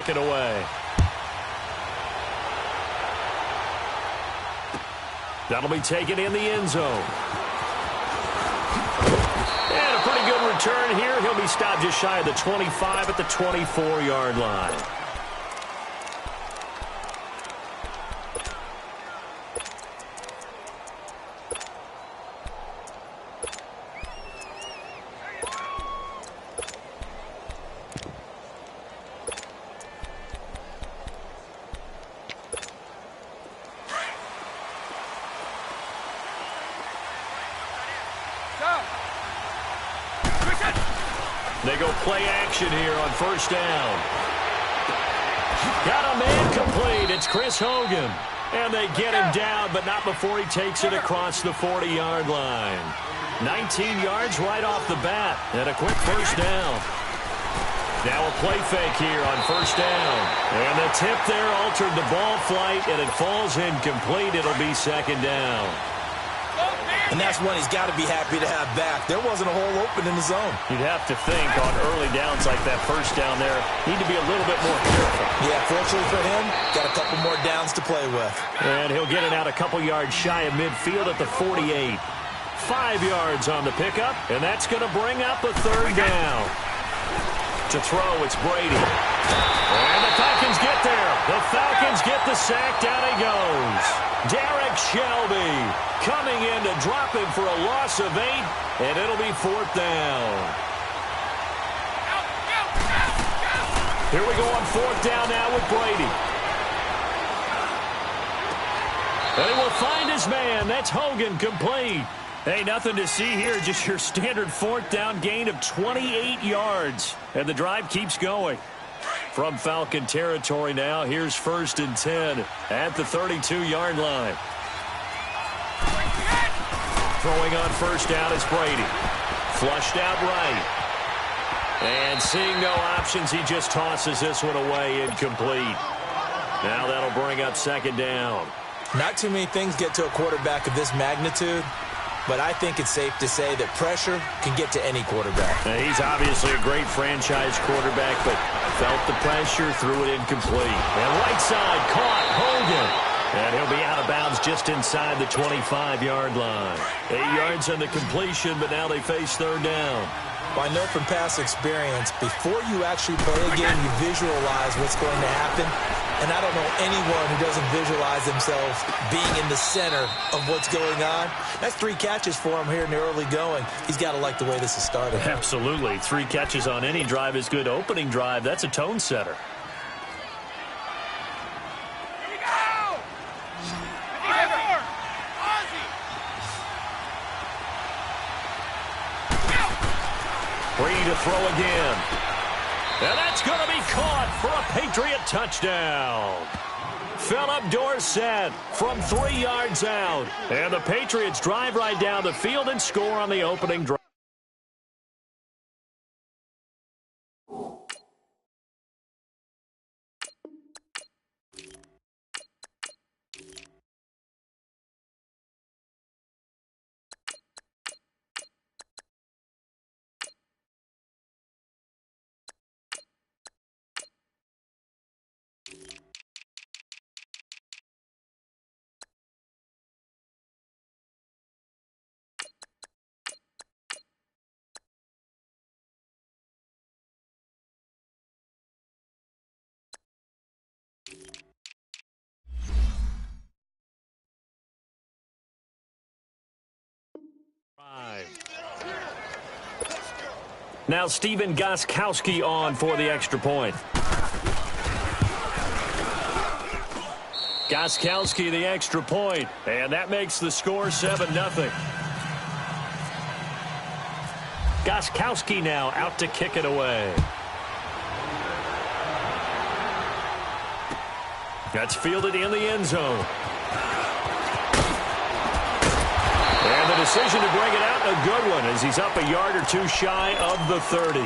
kick it away. That'll be taken in the end zone. And a pretty good return here. He'll be stopped just shy of the 25 at the 24-yard line. They go play action here on first down. Got a man complete. It's Chris Hogan. And they get him down, but not before he takes it across the 40-yard line. 19 yards right off the bat. And a quick first down. Now a play fake here on first down. And the tip there altered the ball flight, and it falls incomplete. It'll be second down. And that's one he's got to be happy to have back. There wasn't a hole open in the zone. You'd have to think on early downs like that first down there, need to be a little bit more careful. Yeah, fortunately for him, got a couple more downs to play with. And he'll get it out a couple yards shy of midfield at the 48. 5 yards on the pickup, and that's going to bring up a third down. To throw, it's Brady. And the Falcons get there. The Falcons get the sack. Down he goes. Derek Shelby coming in to drop him for a loss of 8, and it'll be fourth down. Here we go on fourth down now with Brady. And he will find his man. That's Hogan complete. Hey, nothing to see here. Just your standard fourth down gain of 28 yards. And the drive keeps going. From Falcon territory now, here's first and 10 at the 32-yard line. Throwing on first down is Brady. Flushed out right. And seeing no options, he just tosses this one away, incomplete. Now that'll bring up second down. Not too many things get to a quarterback of this magnitude, but I think it's safe to say that pressure can get to any quarterback. Now, he's obviously a great franchise quarterback, but felt the pressure, threw it incomplete. And right side, caught Hogan. And he'll be out of bounds just inside the 25-yard line. 8 yards on the completion, but now they face third down. Well, I know from past experience, before you actually play a game, you visualize what's going to happen. And I don't know anyone who doesn't visualize themselves being in the center of what's going on. That's 3 catches for him here in the early going. He's got to like the way this has started. Absolutely. 3 catches on any drive is good. Opening drive, that's a tone setter. Brady to throw again. And that's going to be caught for a Patriot touchdown. Philip Dorsett from 3 yards out. And the Patriots drive right down the field and score on the opening drive. Now Stephen Gostkowski on for the extra point. Gostkowski the extra point, and that makes the score 7-0. Gostkowski now out to kick it away. That's fielded in the end zone. And the decision to bring it out, a good one, as he's up a yard or two shy of the 30.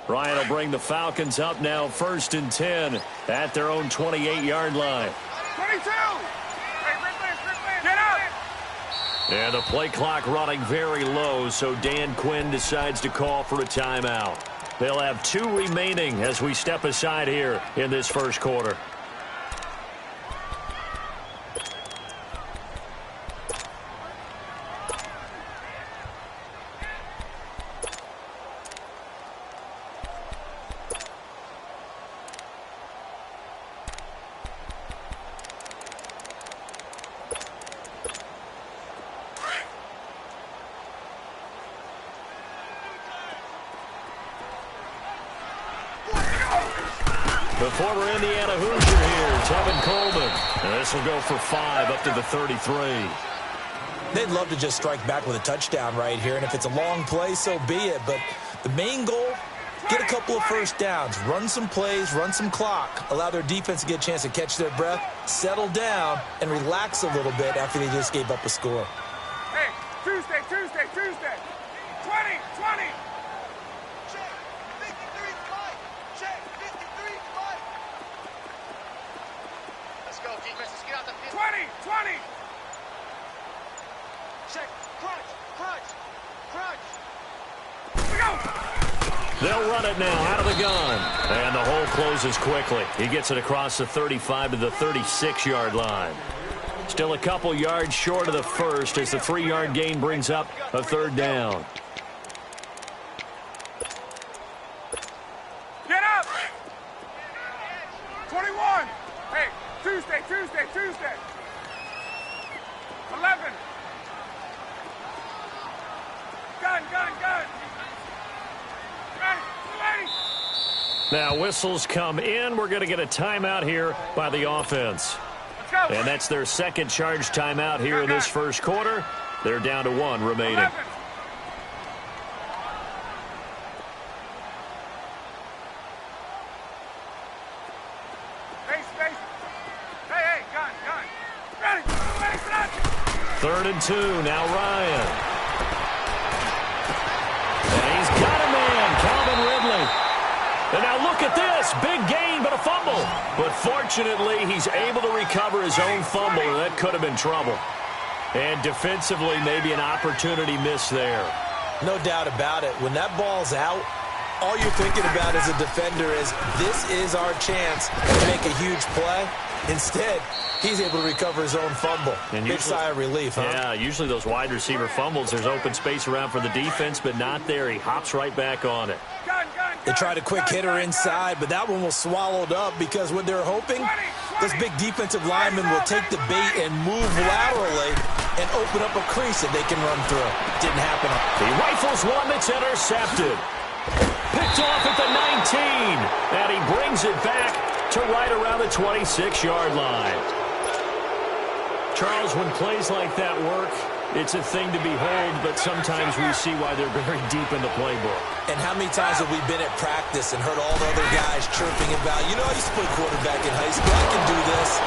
Ryan will bring the Falcons up now 1st and 10 at their own 28-yard line. 22! Get up! And the play clock running very low, so Dan Quinn decides to call for a timeout. They'll have 2 remaining as we step aside here in this first quarter. The former Indiana Hoosier here, Tevin Coleman. And this will go for 5 up to the 33. They'd love to just strike back with a touchdown right here, and if it's a long play, so be it. But the main goal, get a couple of first downs, run some plays, run some clock, allow their defense to get a chance to catch their breath, settle down, and relax a little bit after they just gave up a score. Hey, Tuesday. 20! Check, 53 flight. Check, 53 flight. Let's go, defense. Let's get out the field. 20! Check, crunch. We go! They'll run it now out of the gun. And the hole closes quickly. He gets it across the 35 to the 36-yard line. Still a couple yards short of the first as the 3-yard gain brings up a 3rd down. Get up! 21! Hey, Tuesday. 11! Gun! Ready! Now whistles come in. We're going to get a timeout here by the offense. Let's go! And that's their second charge timeout here in this first quarter. They're down to 1 remaining. 11. Space. Hey, gun. Ready, set. 3rd and 2, now Ryan. And he's got a man, Calvin Ridley. And now look at this, big gain but a fumble. But fortunately, he's able to recover his own fumble, and that could have been trouble. And defensively, maybe an opportunity missed there. No doubt about it. When that ball's out, all you're thinking about as a defender is, this is our chance to make a huge play. Instead, he's able to recover his own fumble. And big sigh of relief, huh? Yeah, usually those wide receiver fumbles, there's open space around for the defense, but not there. He hops right back on it. They tried a quick hitter inside, but that one was swallowed up because what they're hoping, this big defensive lineman will take the bait and move laterally and open up a crease that they can run through. Didn't happen. He rifles one that's intercepted. Picked off at the 19, and he brings it back to right around the 26-yard line. Charles, when plays like that work, it's a thing to behold, but sometimes we see why they're very deep in the playbook. And how many times have we been at practice and heard all the other guys chirping about, you know, I used to play quarterback in high school, I can do this,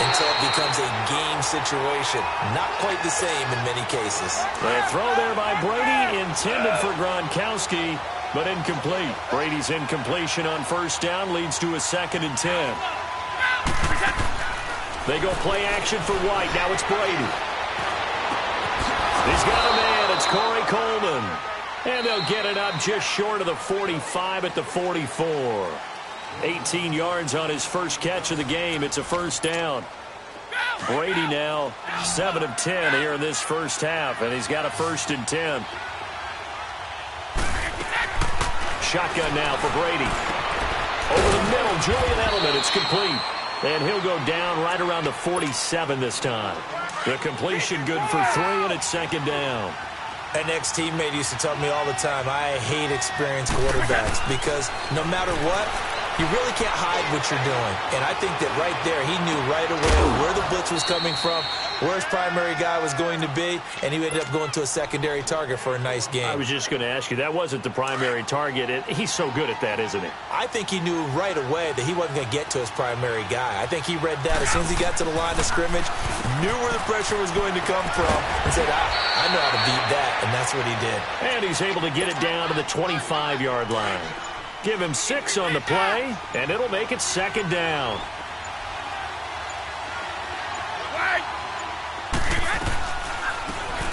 until it becomes a game situation. Not quite the same in many cases. A throw there by Brady, intended for Gronkowski, but incomplete. Brady's incompletion on 1st down leads to a 2nd and 10. They go play action for White. Now it's Brady. He's got a man. It's Corey Coleman. And they'll get it up just short of the 45 at the 44. 18 yards on his first catch of the game. It's a 1st down. Brady now 7 of 10 here in this first half, and he's got a 1st and 10. Shotgun now for Brady. Over the middle, Julian Edelman. It's complete. And he'll go down right around the 47 this time. The completion good for 3, and it's 2nd down. An ex-teammate used to tell me all the time, I hate experienced quarterbacks because no matter what, you really can't hide what you're doing. And I think that right there, he knew right away where the blitz was coming from, where his primary guy was going to be, and he ended up going to a secondary target for a nice game. I was just going to ask you, that wasn't the primary target. He's so good at that, isn't he? I think he knew right away that he wasn't going to get to his primary guy. I think he read that as soon as he got to the line of scrimmage, knew where the pressure was going to come from, and said, I know how to beat that, and that's what he did. And he's able to get it down to the 25-yard line. Give him 6 on the play, and it'll make it 2nd down.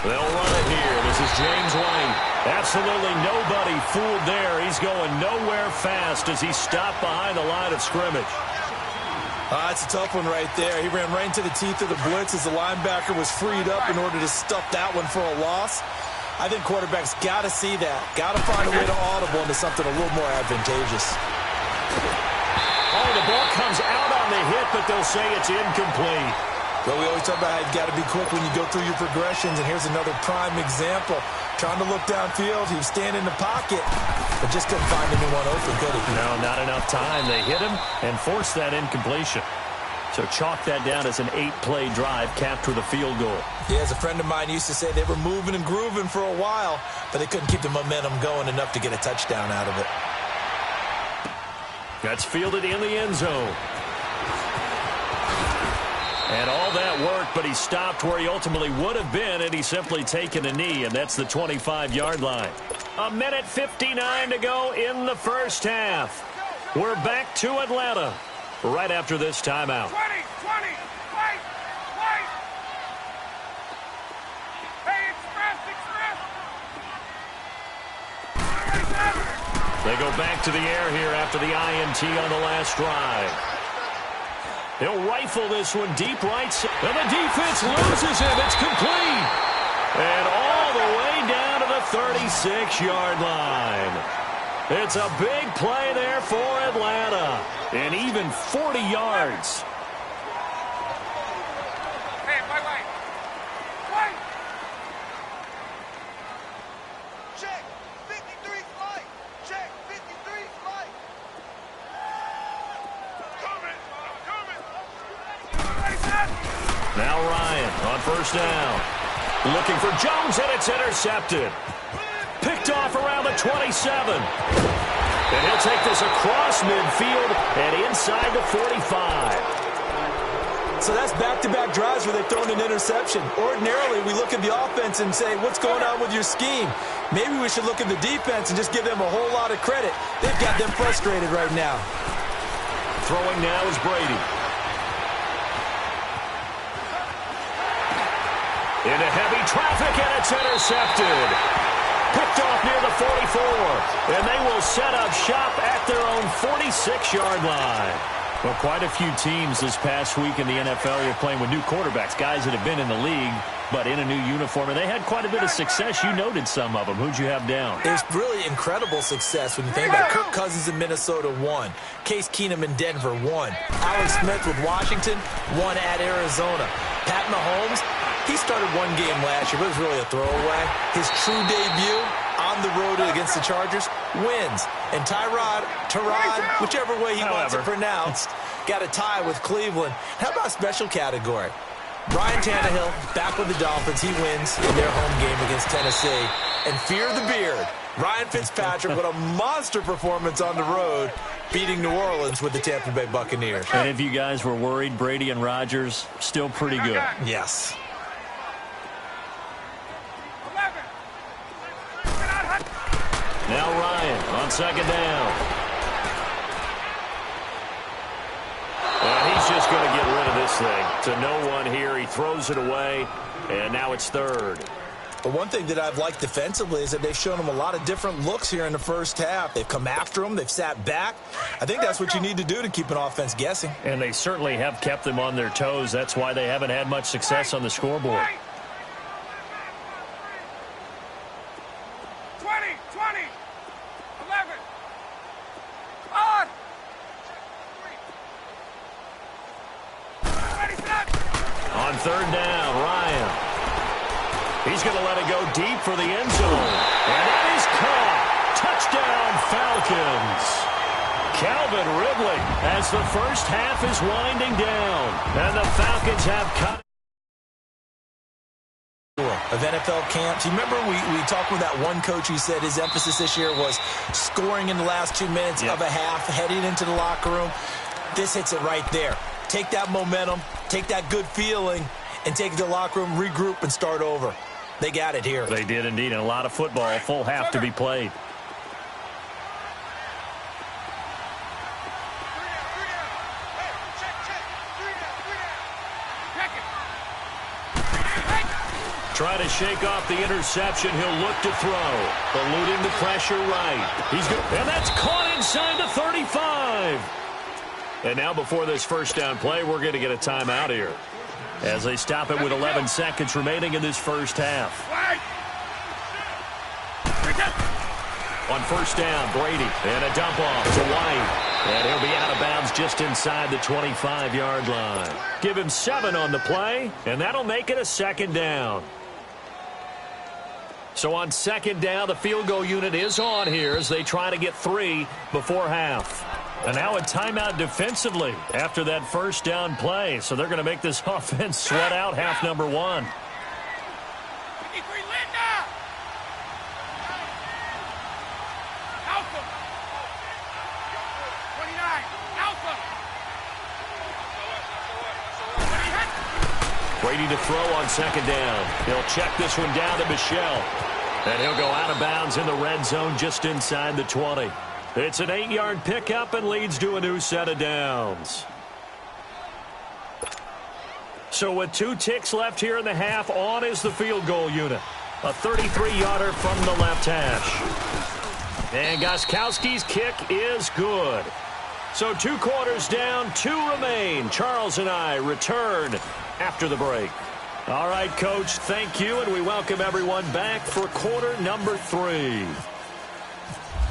They'll run it here. This is James White. Absolutely nobody fooled there. He's going nowhere fast as he's stopped behind the line of scrimmage. That's a tough one right there. He ran right into the teeth of the blitz as the linebacker was freed up in order to stuff that one for a loss. I think quarterbacks got to see that. Got to find a way to audible into something a little more advantageous. Oh, the ball comes out on the hit, but they'll say it's incomplete. Well, we always talk about how you've got to be quick when you go through your progressions, and here's another prime example. Trying to look downfield, he was standing in the pocket, but just couldn't find anyone open, could he? No, not enough time. They hit him and forced that incompletion. So chalk that down as an 8-play drive capped with a field goal. Yeah, as a friend of mine used to say, they were moving and grooving for a while, but they couldn't keep the momentum going enough to get a touchdown out of it. That's fielded in the end zone. And all that worked, but he stopped where he ultimately would have been, and he's simply taken a knee, and that's the 25-yard line. 1:59 to go in the first half. We're back to Atlanta right after this timeout. 20, wait. Hey, express. They go back to the air here after the INT on the last drive. He'll rifle this one deep right, and the defense loses him. It's complete. And all the way down to the 36-yard line. It's a big play there for Atlanta. And even 40 yards. Hey, wait. Check. 53 flight. Check. 53 flight. Coming. Now Ryan on first down. Looking for Jones, and it's intercepted. Picked off around the 27. And he'll take this across midfield and inside the 45. So that's back-to-back drives where they've thrown an interception. Ordinarily, we look at the offense and say, what's going on with your scheme? Maybe we should look at the defense and just give them a whole lot of credit. They've got them frustrated right now. Throwing now is Brady. Into heavy traffic, and it's intercepted. Picked off near the 44, and they will set up shop at their own 46-yard line. Well, quite a few teams this past week in the NFL were playing with new quarterbacks, guys that have been in the league, but in a new uniform, and they had quite a bit of success. You noted some of them. Who'd you have down? It was really incredible success when you think about it. Kirk Cousins in Minnesota, 1. Case Keenum in Denver, 1. Alex Smith with Washington, 1 at Arizona. Pat Mahomes, he started one game last year, but it was really a throwaway. His true debut on the road against the Chargers wins. And Tyrod, whichever way he wants it pronounced, got a tie with Cleveland. How about special category? Ryan Tannehill back with the Dolphins. He wins in their home game against Tennessee. And fear the beard. Ryan Fitzpatrick with a monster performance on the road, beating New Orleans with the Tampa Bay Buccaneers. And if you guys were worried, Brady and Rodgers still pretty good. Yes. 11. Now Ryan on second down. And he's just going to get rid of this thing to no one here. He throws it away, and now it's third. But one thing that I've liked defensively is that they've shown them a lot of different looks here in the first half. They've come after them. They've sat back. I think that's what you need to do to keep an offense guessing. And they certainly have kept them on their toes. That's why they haven't had much success on the scoreboard. 20, 11. On. Ready, set. On third down, Ryan. He's going to let it go deep for the end zone. And that is caught. Touchdown, Falcons. Calvin Ridley as the first half is winding down. And the Falcons have cut of NFL camps. You remember we talked with that one coach who said his emphasis this year was scoring in the last 2 minutes of a half, heading into the locker room. This hits it right there. Take that momentum, take that good feeling, and take it to the locker room, regroup, and start over. They got it here. They did indeed, and a lot of football, full half to be played. Try to shake off the interception. He'll look to throw. Eluding the pressure right. He's good. And that's caught inside the 35. And now before this first down play, we're going to get a timeout here, as they stop it with 11 seconds remaining in this first half. On first down, Brady, and a dump off to White. And he'll be out of bounds just inside the 25-yard line. Give him 7 on the play, and that'll make it a second down. So on second down, the field goal unit is on here as they try to get 3 before half. And now a timeout defensively after that first down play. So they're going to make this offense sweat out half number 1. Brady to throw on second down. He'll check this one down to Michelle. And he'll go out of bounds in the red zone just inside the 20. It's an 8-yard pickup and leads to a new set of downs. So with 2 ticks left here in the half, on is the field goal unit. A 33-yarder from the left hash. And Gostkowski's kick is good. So 2 quarters down, 2 remain. Charles and I return after the break. All right, Coach, thank you, and we welcome everyone back for quarter number 3.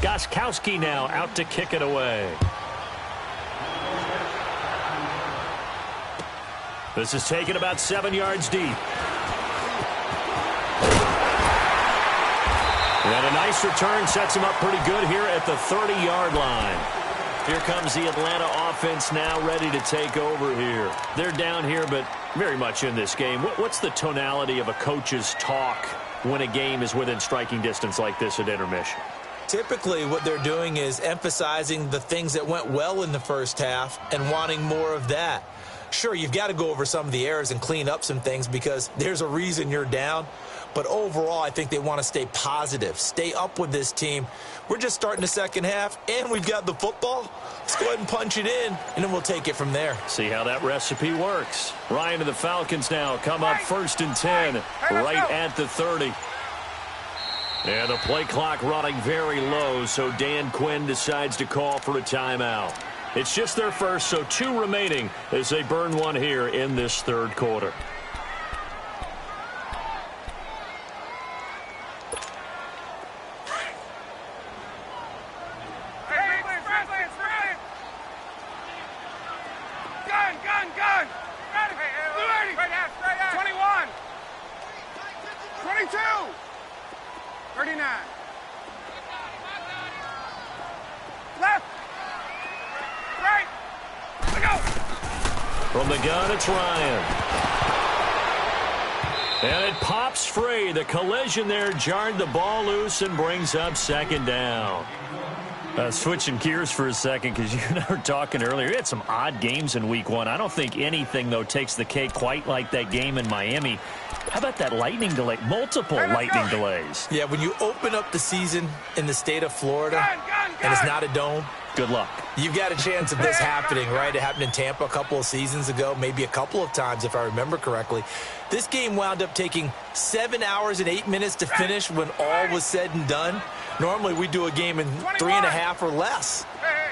Gostkowski now out to kick it away. This is taken about 7 yards deep. And a nice return sets him up pretty good here at the 30-yard line. Here comes the Atlanta offense now ready to take over here. They're down here, but very much in this game. What's the tonality of a coach's talk when a game is within striking distance like this at intermission? Typically, what they're doing is emphasizing the things that went well in the first half and wanting more of that. Sure, you've got to go over some of the errors and clean up some things because there's a reason you're down. But overall, I think they want to stay positive, stay up with this team. We're just starting the second half, and we've got the football. Let's go ahead and punch it in, and then we'll take it from there. See how that recipe works. Ryan and the Falcons now come up 1st and 10, right at the 30. And the play clock running very low, so Dan Quinn decides to call for a timeout. It's just their first, so 2 remaining as they burn one here in this third quarter. Gun! Ready! 21! 22! 39! Left! Right! Let go! From the gun, it's Ryan. And it pops free. The collision there jarred the ball loose and brings up second down. Switching gears for a second, because you and I were talking earlier. We had some odd games in week 1. I don't think anything, though, takes the cake quite like that game in Miami. How about that lightning delay? Multiple lightning delays. Yeah, when you open up the season in the state of Florida and it's not a dome, good luck. You've got a chance of this happening, right? It happened in Tampa a couple of seasons ago, maybe a couple of times if I remember correctly. This game wound up taking 7 hours and 8 minutes to finish when all was said and done. Normally we do a game in 3.5 or less.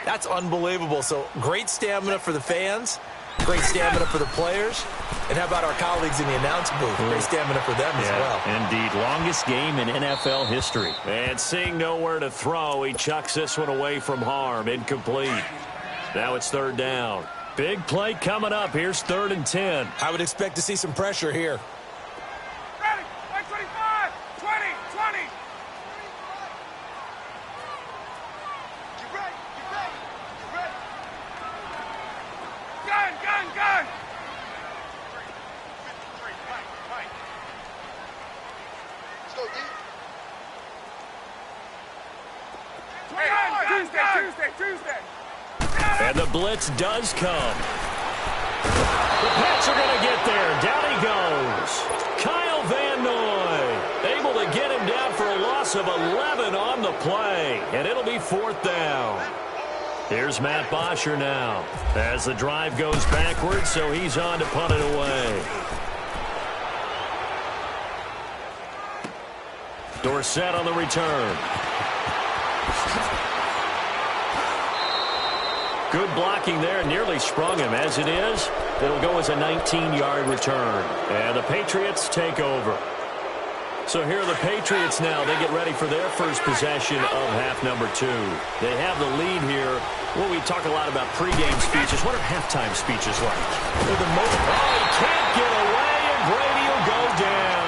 That's unbelievable. So great stamina for the fans, great stamina for the players. And how about our colleagues in the announce booth? Great stamina for them as well. Indeed. Longest game in NFL history. And seeing nowhere to throw, he chucks this one away from harm. Incomplete. Now it's third down. Big play coming up. Here's 3rd and 10. I would expect to see some pressure here. Ready! 125! 20! 20! Get ready! Get ready! Get ready! Gun! 53, right. Let's go, D. Tuesday! And the blitz does come. The Pats are going to get there. Down he goes. Kyle Van Noy able to get him down for a loss of 11 on the play. And it'll be 4th down. Here's Matt Bosher now as the drive goes backwards, so he's on to punt it away. Dorsett on the return. Good blocking there, nearly sprung him. As it is, it'll go as a 19-yard return. And the Patriots take over. So here are the Patriots now. They get ready for their first possession of half number 2. They have the lead here. Well, we talk a lot about pregame speeches. What are halftime speeches like? For the most part, he can't get away, and Brady will go down.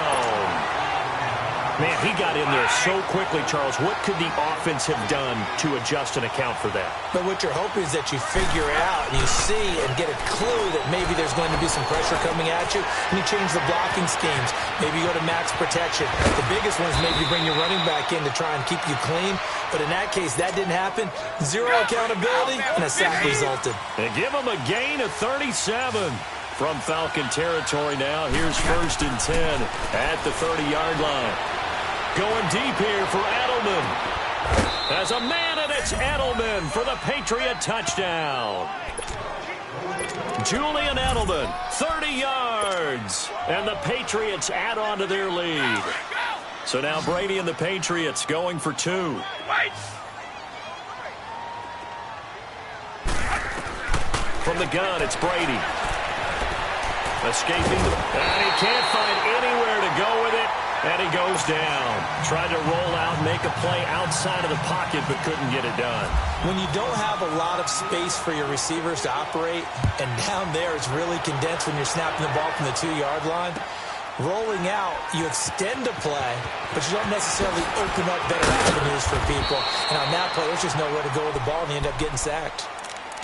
Man, he got in there so quickly, Charles. What could the offense have done to adjust and account for that? But what you're hoping is that you figure out and you see and get a clue that maybe there's going to be some pressure coming at you, and you change the blocking schemes. Maybe you go to max protection. The biggest one is maybe bring your running back in to try and keep you clean. But in that case, that didn't happen. Zero accountability, and a sack resulted. They give him a gain of 37. From Falcon territory now, here's 1st and 10 at the 30-yard line. Going deep here for Edelman. As a man, and it's Edelman for the Patriot touchdown. Julian Edelman, 30 yards. And the Patriots add on to their lead. So now Brady and the Patriots going for 2. From the gun, it's Brady. Escaping, and he can't find anywhere to go with it. And he goes down. Tried to roll out, make a play outside of the pocket, but couldn't get it done. When you don't have a lot of space for your receivers to operate, and down there it's really condensed when you're snapping the ball from the 2-yard line, rolling out, you extend a play, but you don't necessarily open up better avenues for people. And on that play, there's just nowhere to go with the ball, and you end up getting sacked.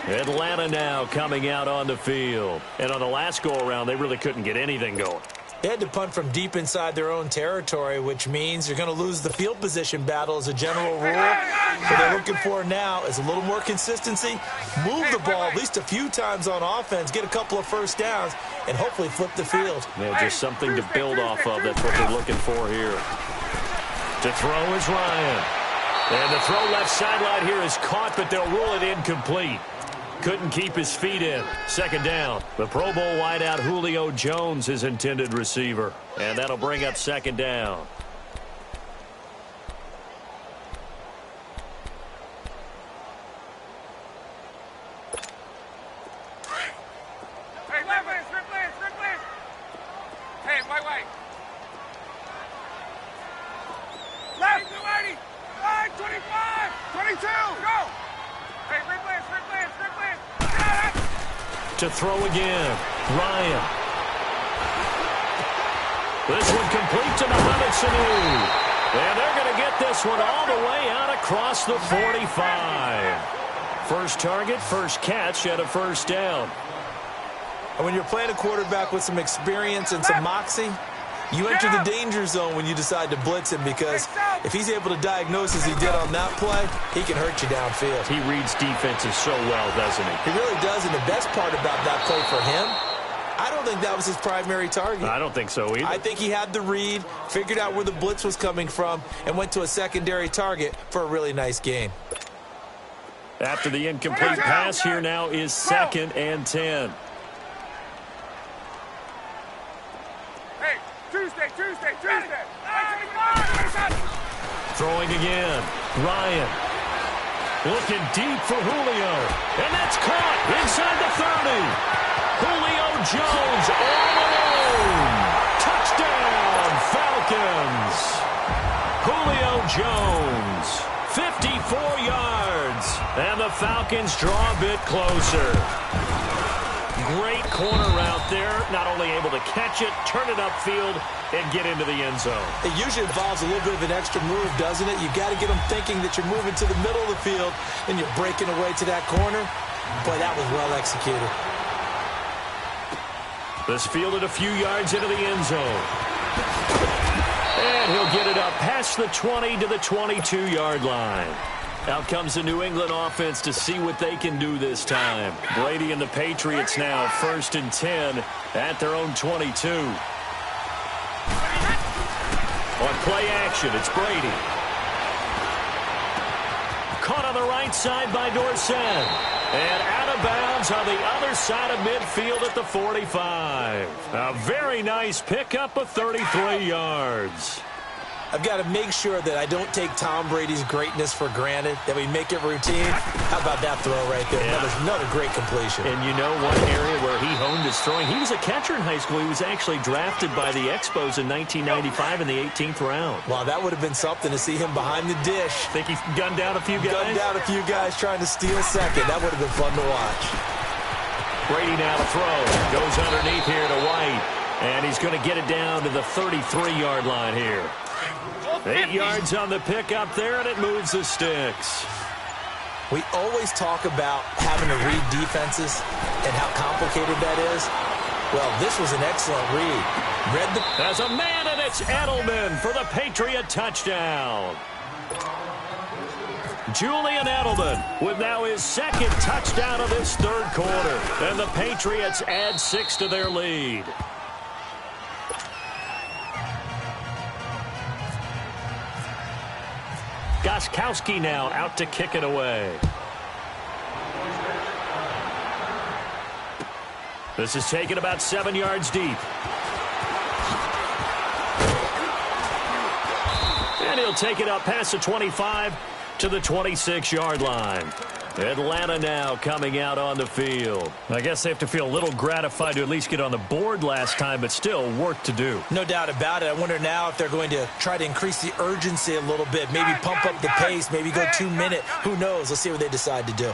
Atlanta now coming out on the field. And on the last go-around, they really couldn't get anything going. They had to punt from deep inside their own territory, which means you're going to lose the field position battle as a general rule. What they're looking for now is a little more consistency, move the ball at least a few times on offense, get a couple of first downs, and hopefully flip the field. Yeah, just something to build off of. That's what they're looking for here. To throw is Ryan. And the throw left sideline here is caught, but they'll rule it incomplete. Couldn't keep his feet in. 2nd down. The Pro Bowl wideout Julio Jones, his intended receiver. And that'll bring up 2nd down. Hey, Ripley. Hey, wait. Left, 280. 25, 22, go. Hey, Ripley. To throw again, Ryan. This one complete to Mohamed Sanu. And they're going to get this one all the way out across the 45. First target, first catch, and a 1st down. And when you're playing a quarterback with some experience and some moxie, you enter the danger zone when you decide to blitz him, because if he's able to diagnose as he did on that play, he can hurt you downfield. He reads defenses so well, doesn't he? He really does, and the best part about that play for him, I don't think that was his primary target. I don't think so either. I think he had the read, figured out where the blitz was coming from, and went to a secondary target for a really nice gain. After the incomplete pass, here now is 2nd and 10. Tuesday. Throwing again. Ryan. Looking deep for Julio. And that's caught inside the 30. Julio Jones all alone. Touchdown, Falcons. Julio Jones. 54 yards. And the Falcons draw a bit closer. Great corner route there. Not only able to catch it, turn it upfield, and get into the end zone. It usually involves a little bit of an extra move, doesn't it? You've got to get them thinking that you're moving to the middle of the field and you're breaking away to that corner. Boy, that was well executed. This fielded a few yards into the end zone. And he'll get it up past the 20 to the 22-yard line. Out comes the New England offense to see what they can do this time. Brady and the Patriots now 1st and 10 at their own 22. On play action, it's Brady. Caught on the right side by Dorsett. And out of bounds on the other side of midfield at the 45. A very nice pickup of 33 yards. I've got to make sure that I don't take Tom Brady's greatness for granted, that we make it routine. How about that throw right there? Yeah. Another great completion. And you know one area where he honed his throwing? He was a catcher in high school. He was actually drafted by the Expos in 1995 in the 18th round. Wow, that would have been something to see him behind the dish. Think he gunned down a few guys? Gunned down a few guys trying to steal second. That would have been fun to watch. Brady now to throw. Goes underneath here to White. And he's going to get it down to the 33-yard line here. 8 yards on the pickup there, and it moves the sticks. We always talk about having to read defenses and how complicated that is. Well, this was an excellent read. There's a man, and it's Edelman for the Patriot touchdown. Julian Edelman with now his second touchdown of this third quarter. And the Patriots add 6 to their lead. Gostkowski now out to kick it away. This is taken about 7 yards deep. And he'll take it up past the 25 to the 26-yard line. Atlanta now coming out on the field. I guess they have to feel a little gratified to at least get on the board last time, but still work to do. No doubt about it. I wonder now if they're going to try to increase the urgency a little bit, maybe pump up the pace, maybe go 2 minute. Who knows? Let's see what they decide to do.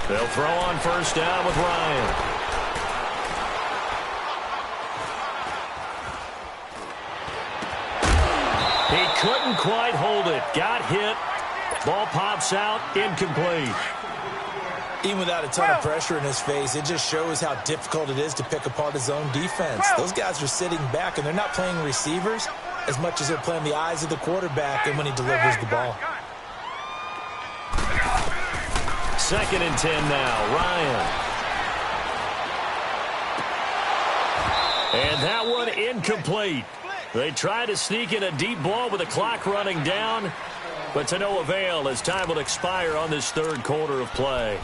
They'll throw on first down with Ryan. He couldn't quite hold it. Got hit. Ball pops out. Incomplete. Even without a ton of pressure in his face, it just shows how difficult it is to pick apart his own defense. Those guys are sitting back, and they're not playing receivers as much as they're playing the eyes of the quarterback and when he delivers the ball. 2nd and 10 now. Ryan. And that one incomplete. They try to sneak in a deep ball with the clock running down, but to no avail as time will expire on this third quarter of play.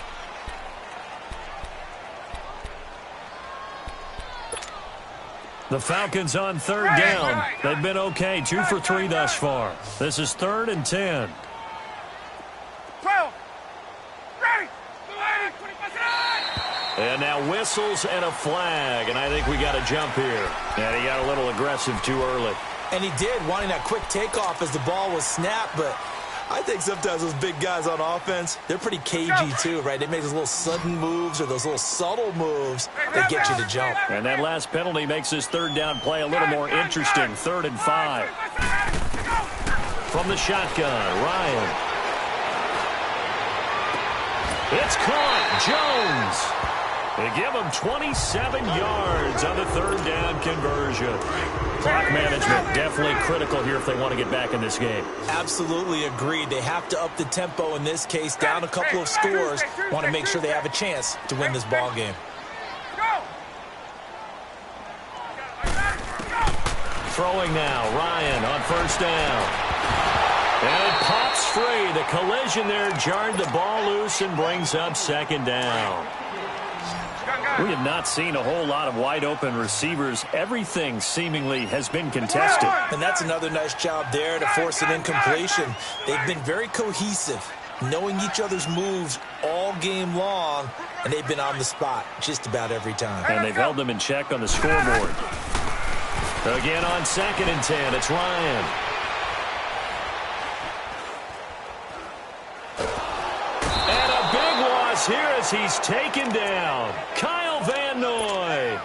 The Falcons on third down. They've been okay. 2 for 3 thus far. This is 3rd and 10. 12. And now whistles and a flag, and I think we got a jump here. And he got a little aggressive too early. And he did, wanting that quick takeoff as the ball was snapped, but I think sometimes those big guys on offense, they're pretty cagey too, right? They make those little sudden moves or those little subtle moves that get you to jump. And that last penalty makes this third down play a little more interesting. 3rd and 5. From the shotgun, Ryan. It's caught. Jones. They give him 27 yards on the third down conversion. Clock management definitely critical here if they want to get back in this game. Absolutely agreed. They have to up the tempo in this case, down a couple of scores. Want to make sure they have a chance to win this ball game. Throwing now, Ryan on first down. And it pops free. The collision there jarred the ball loose and brings up 2nd down. We have not seen a whole lot of wide-open receivers. Everything seemingly has been contested. And that's another nice job there to force an incompletion. They've been very cohesive, knowing each other's moves all game long, and they've been on the spot just about every time. And they've held them in check on the scoreboard. Again on 2nd and 10, it's Ryan. And a big loss here as he's taken down. Kyle Van Noy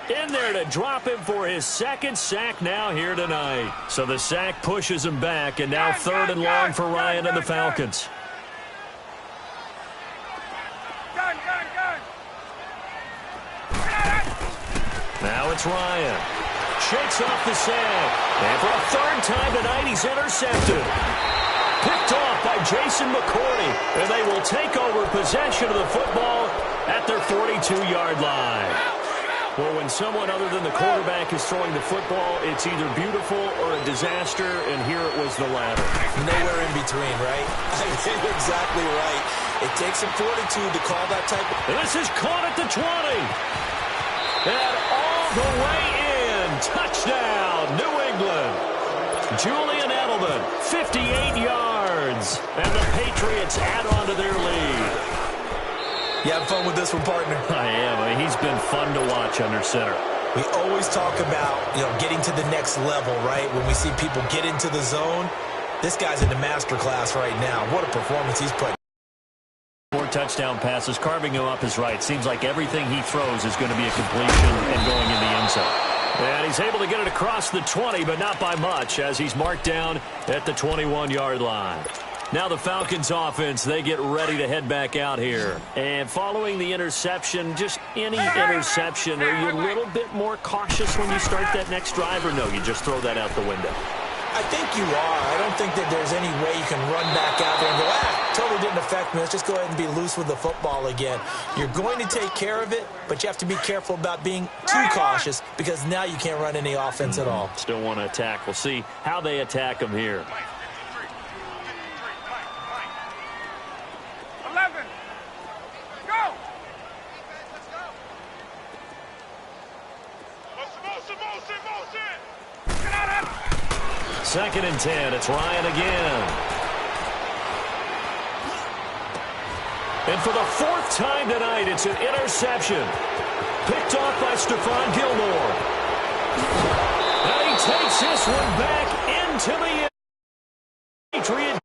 in there to drop him for his 2nd sack now here tonight. So the sack pushes him back, and now 3rd and long for Ryan and the Falcons. Now it's Ryan. Shakes off the sack. And for a 3rd time tonight, he's intercepted. Picked off by Jason McCourty. And they will take over possession of the football at their 42-yard line. Well, when someone other than the quarterback is throwing the football, it's either beautiful or a disaster, and here it was the latter. Nowhere in between, right? I think you're exactly right. It takes some fortitude to call that type of... This is caught at the 20. And all the way in. Touchdown, New England. Julian Edelman, 58 yards. And the Patriots add on to their lead. You having fun with this one, partner? I am. I mean, he's been fun to watch under center. We always talk about, getting to the next level, right? When we see people get into the zone, this guy's in the master class right now. What a performance he's putting. 4 touchdown passes. Carving him up is right. Seems like everything he throws is going to be a completion and going in the end zone. And he's able to get it across the 20, but not by much, as he's marked down at the 21-yard line. Now the Falcons offense, they get ready to head back out here. And following the interception, just any interception, are you a little bit more cautious when you start that next drive, or no, you just throw that out the window? I think you are. I don't think that there's any way you can run back out there and go, totally didn't affect me. Let's just go ahead and be loose with the football again. You're going to take care of it, but you have to be careful about being too cautious because now you can't run any offense at all. Still want to attack. We'll see how they attack them here. 11. Go. Motion. Get out of it. 2nd and 10. It's Ryan again. And for the 4th time tonight, it's an interception. Picked off by Stephon Gilmore. And he takes this one back into the Patriot